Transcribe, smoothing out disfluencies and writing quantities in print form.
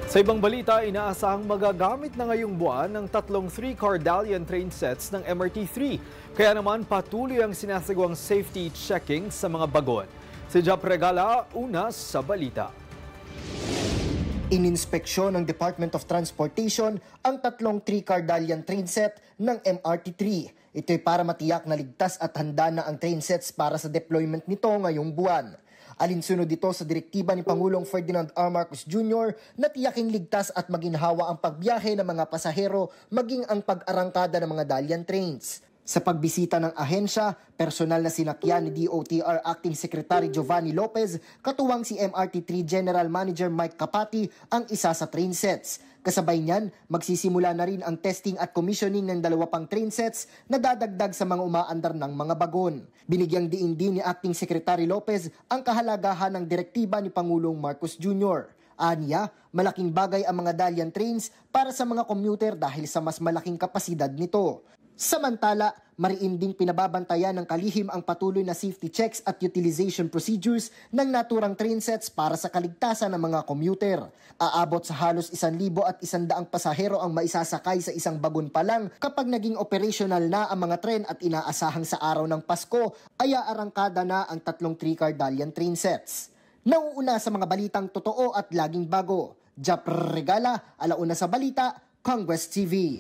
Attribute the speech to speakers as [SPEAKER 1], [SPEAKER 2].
[SPEAKER 1] Sa ibang balita, inaasahang magagamit na ngayong buwan ng tatlong 3-car Dalian train sets ng MRT-3. Kaya naman patuloy ang sinasagawang safety checking sa mga bagon. Si Jap Regala, una sa balita.
[SPEAKER 2] Ininspeksyon ng Department of Transportation ang tatlong 3-car Dalian train set ng MRT-3. Ito'y para matiyak na ligtas at handa na ang train sets para sa deployment nito ngayong buwan. Alinsunod dito sa direktiba ni Pangulong Ferdinand R. Marcos Jr. na tiyaking ligtas at maginhawa ang pagbiyahe ng mga pasahero maging ang pag-arangkada ng mga Dalian trains. Sa pagbisita ng ahensya, personal na sinakyan ni DOTR Acting Secretary Giovanni Lopez, katuwang si MRT-3 General Manager Mike Capati ang isa sa train sets. Kasabay niyan, magsisimula na rin ang testing at commissioning ng 2 pang train sets na dadagdag sa mga umaandar ng mga bagon. Binigyang diin din ni Acting Secretary Lopez ang kahalagahan ng direktiba ni Pangulong Marcos Jr. Aniya, malaking bagay ang mga Dalian trains para sa mga commuter dahil sa mas malaking kapasidad nito. Samantala, mariin ding pinababantayan ng kalihim ang patuloy na safety checks at utilization procedures ng naturang train sets para sa kaligtasan ng mga commuter. Aabot sa halos 1,100 pasahero ang maisasakay sa isang bagon pa lang kapag naging operational na ang mga tren at inaasahang sa araw ng Pasko ay aarangkada na ang tatlong 3-car Dalian train sets. Nauuna sa mga balitang totoo at laging bago. Jap Regala, alauna sa balita, Congress TV.